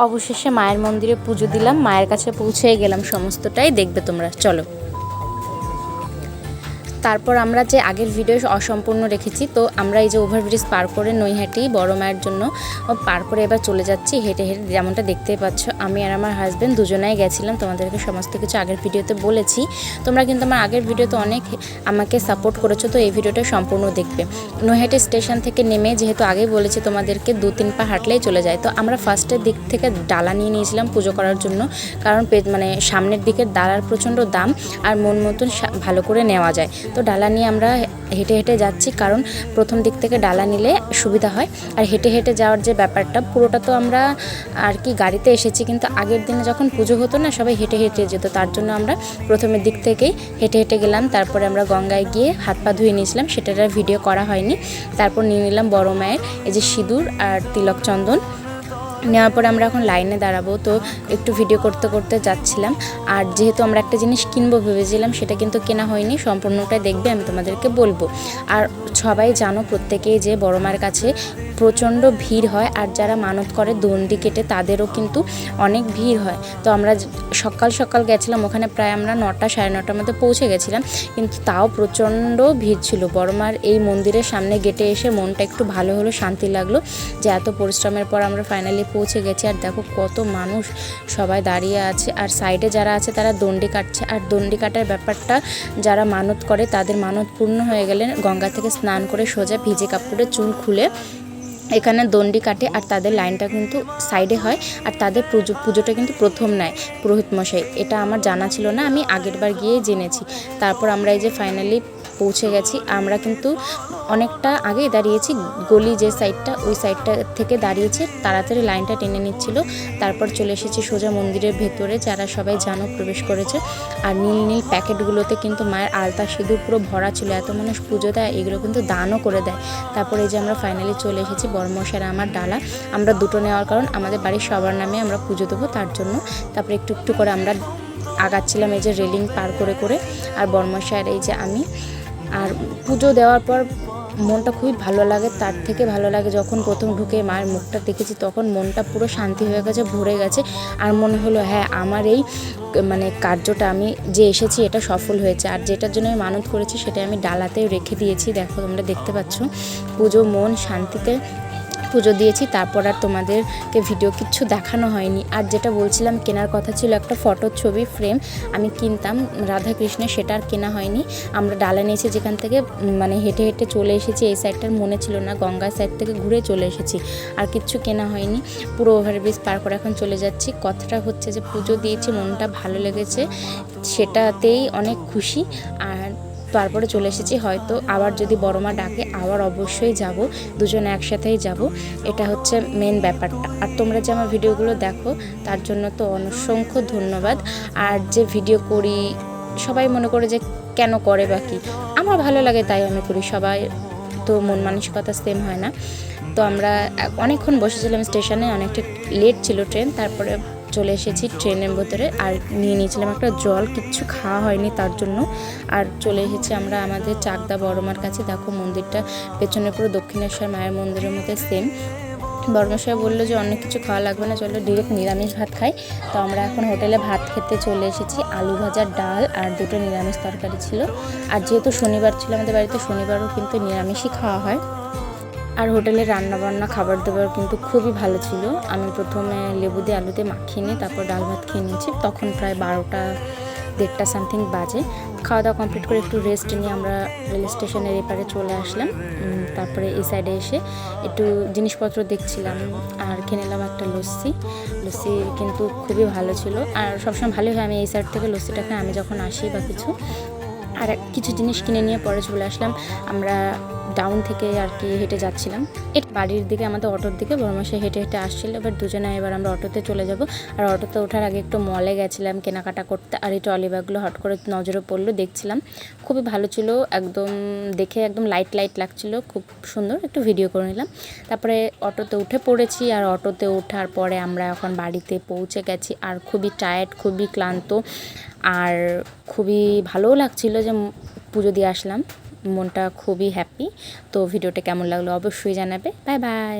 অবশেষে মায়ের মন্দিরে পুজো দিলাম, মায়ের কাছে পৌঁছে গেলাম, সমস্তটাই দেখবে তোমরা, চলো। তারপর আমরা যে আগের ভিডিও অসম্পূর্ণ রেখেছি, তো আমরা এই যে ওভারব্রিজ পার করে নৈহাটি বড় মায়ের জন্য পার করে এবার চলে যাচ্ছি হেঁটে হেঁটে। যেমনটা দেখতেই পাচ্ছ, আমি আর আমার হাজব্যান্ড দুজনেই গেছিলাম, তোমাদেরকে সমস্ত কিছু আগের ভিডিওতে বলেছি। তোমরা কিন্তু আমার আগের ভিডিওতে অনেক আমাকে সাপোর্ট করেছো, তো এই ভিডিওটা সম্পূর্ণ দেখবে। নৈহাটি স্টেশন থেকে নেমে, যেহেতু আগেই বলেছি তোমাদেরকে 2-3 পা হাঁটলেই চলে যায়, তো আমরা ফার্স্টের দিক থেকে ডালা নিয়ে নিয়েছিলাম পুজো করার জন্য, কারণ মানে সামনের দিকের ডালার প্রচণ্ড দাম আর মন মতন ভালো করে নেওয়া যায়। তো ডালা নিয়ে আমরা হেঁটে হেঁটে যাচ্ছি, কারণ প্রথম দিক থেকে ডালা নিলে সুবিধা হয়। আর হেঁটে হেঁটে যাওয়ার যে ব্যাপারটা, পুরোটা তো আমরা আর কি গাড়িতে এসেছি, কিন্তু আগের দিনে যখন পুজো হতো না, সবাই হেঁটে হেঁটে যেত, তার জন্য আমরা প্রথমের দিক থেকেই হেঁটে হেঁটে গেলাম। তারপরে আমরা গঙ্গায় গিয়ে হাত পা ধুয়ে নিয়েছিলাম, সেটার ভিডিও করা হয়নি। তারপর নিয়ে নিলাম বড় মায়ের এই যে সিঁদুর আর তিলক চন্দন। নেওয়ার পরে আমরা এখন লাইনে দাঁড়াবো, তো একটু ভিডিও করতে করতে যাচ্ছিলাম। আর যেহেতু আমরা একটা জিনিস কিনবো ভেবেছিলাম, সেটা কিন্তু কেনা হয়নি, সম্পূর্ণটাই দেখবে, আমি তোমাদেরকে বলবো। আর সবাই জানো প্রত্যেকেই যে বড় মায়ের কাছে প্রচণ্ড ভিড় হয়, আর যারা মানত করে দণ্ডি কেটে তাদেরও কিন্তু অনেক ভিড় হয়। তো আমরা সকাল সকাল গেছিলাম, ওখানে প্রায় আমরা 9টা 9:30টার মধ্যে পৌঁছে গেছিলাম, কিন্তু তাও প্রচণ্ড ভিড় ছিল। বড় মার এই মন্দিরের সামনে গেটে এসে মনটা একটু ভালো হলো, শান্তি লাগলো যে এত পরিশ্রমের পর আমরা ফাইনালি পৌঁছে গেছি। আর দেখো কত মানুষ সবাই দাঁড়িয়ে আছে, আর সাইডে যারা আছে তারা দণ্ডি কাটছে। আর দণ্ডি কাটার ব্যাপারটা, যারা মানত করে তাদের মানত পূর্ণ হয়ে গেলে গঙ্গা থেকে স্নান করে সোজা ভিজে কাপড়ে চুল খুলে এখানে দণ্ডি কাটে, আর তাদের লাইনটা কিন্তু সাইডে হয়। আর তাদের পুজোটা কিন্তু প্রথম নেয় পুরোহিত মশাই, এটা আমার জানা ছিল না, আমি আগের বার গিয়ে জেনেছি। তারপর আমরা এই যে ফাইনালি পৌঁছে গেছি। আমরা কিন্তু অনেকটা আগেই দাঁড়িয়েছি, গলি যে সাইডটা, ওই সাইডটা থেকে দাঁড়িয়েছি, তাড়াতাড়ি লাইনটা টেনে নিচ্ছিল। তারপর চলে এসেছি সোজা মন্দিরের ভেতরে, যারা সবাই জানো প্রবেশ করেছে। আর নীল নীল প্যাকেটগুলোতে কিন্তু মায়ের আলতা সিঁদুর পুরো ভরা ছিল, এত মানুষ পুজো দেয়, এগুলো কিন্তু দানও করে দেয়। তারপরে এই যে আমরা ফাইনালি চলে এসেছি, বড়মশাইয়ের আমার ডালা আমরা দুটো নেওয়ার কারণ আমাদের বাড়ির সবার নামে আমরা পুজো দেবো, তার জন্য। তারপরে একটু একটু করে আমরা আগাচ্ছিলাম এই যে রেলিং পার করে করে। আর বড়মশাইয়ের এই যে আমি, আর পুজো দেওয়ার পর মনটা খুবই ভালো লাগে। তার থেকে ভালো লাগে যখন প্রথম ঢুকে মায়ের মুখটা দেখেছি, তখন মনটা পুরো শান্তি হয়ে গেছে, ভরে গেছে। আর মনে হলো হ্যাঁ, আমার এই মানে কার্যটা, আমি যে এসেছি এটা সফল হয়েছে। আর যেটার জন্য আমি মানত করেছি সেটা আমি ডালাতেও রেখে দিয়েছি, দেখো তোমরা দেখতে পাচ্ছ। পুজো মন শান্তিতে পুজো দিয়েছি। তারপর আর তোমাদেরকে ভিডিও কিচ্ছু দেখানো হয়নি। আর যেটা বলছিলাম কেনার কথা ছিল, একটা ফটোর ছবি ফ্রেম আমি কিনতাম রাধাকৃষ্ণের, সেটা আর কেনা হয়নি। আমরা ডালা নিয়েছি যেখান থেকে, মানে হেঁটে হেঁটে চলে এসেছি, এই সাইডটার মনে ছিল না, গঙ্গার সাইড থেকে ঘুরে চলে এসেছি, আর কিচ্ছু কেনা হয়নি। পুরো ওভারব্রিজ পার করে এখন চলে যাচ্ছি। কথাটা হচ্ছে যে পুজো দিয়েছি, মনটা ভালো লেগেছে, সেটাতেই অনেক খুশি। আর তারপরে চলে এসেছি, হয়তো আবার যদি বড় মা ডাকে আবার অবশ্যই যাব, দুজনে একসাথেই যাব, এটা হচ্ছে মেন ব্যাপারটা। আর তোমরা যে আমার ভিডিওগুলো দেখো তার জন্য তো অসংখ্য ধন্যবাদ। আর যে ভিডিও করি সবাই মনে করে যে কেন করে বা কি, আমার ভালো লাগে তাই আমি করি, সবাই তো মন মানসিকতা সেম হয় না। তো আমরা অনেকক্ষণ বসেছিলাম স্টেশনে, অনেকটা লেট ছিল ট্রেন। তারপরে চলে এসেছি ট্রেনের ভেতরে, আর নিয়ে নিয়েছিলাম একটা জল, কিচ্ছু খাওয়া হয়নি তার জন্য। আর চলে এসেছি আমরা আমাদের চাকদা বড়মার কাছে। দেখো মন্দিরটা পেছনে পুরো দক্ষিণেশ্বর মায়ের মন্দিরের মধ্যে সেম। বড়মশাই বললো যে অনেক কিছু খাওয়া লাগবে না, চলো ডিরেক্ট নিরামিষ ভাত খাই। তো আমরা এখন হোটেলে ভাত খেতে চলে এসেছি, আলু ভাজা, ডাল আর দুটো নিরামিষ তরকারি ছিল। আর যেহেতু শনিবার ছিল আমাদের বাড়িতে, শনিবারও কিন্তু নিরামিষই খাওয়া হয়। আর হোটেলের রান্নাবান্না খাবার দাবার কিন্তু খুবই ভালো ছিল। আমি প্রথমে লেবু দিয়ে আলুতে মাখিয়ে নিয়ে তারপর ডাল ভাত খেয়ে নিয়েছি, তখন প্রায় 12টা 1:30 সামথিং বাজে। খাওয়া দাওয়া কমপ্লিট করে একটু রেস্ট নিয়ে আমরা রেল স্টেশনের এপারে চলে আসলাম। তারপরে এই সাইডে এসে একটু জিনিসপত্র দেখছিলাম, আর খেয়ে নিলাম একটা লস্যি। লস্যি কিন্তু খুবই ভালো ছিল, আর সবসময় ভালোই হয় আমি এই সাইড থেকে লস্যিটা খাই আমি যখন আসি বা কিছু। আর কিছু জিনিস কিনে নিয়ে পরে চলে আসলাম আমরা ডাউন থেকে আর কি হেঁটে যাচ্ছিলাম এটা বাড়ির দিকে, আমাদের অটোর দিকে। বড়মশাই হেঁটে হেঁটে আসছিল, এবার দুজনে এবার আমরা অটোতে চলে যাব। আর অটোতে ওঠার আগে একটু মলে গেছিলাম কেনাকাটা করতে, আর এই ট্রলি ব্যাগগুলো হট করে নজরে পড়লো, দেখছিলাম খুবই ভালো ছিল, একদম দেখে একদম লাইট লাইট লাগছিল, খুব সুন্দর, একটু ভিডিও করে নিলাম। তারপরে অটোতে উঠে পড়েছি, আর অটোতে ওঠার পরে আমরা এখন বাড়িতে পৌঁছে গেছি। আর খুবই টায়ার্ড, খুবই ক্লান্ত, আর খুবই ভালোও লাগছিল যে পুজো দিয়ে আসলাম, মনটা খুবই হ্যাপি। তো ভিডিওটা কেমন লাগলো অবশ্যই জানাবে। Bye bye.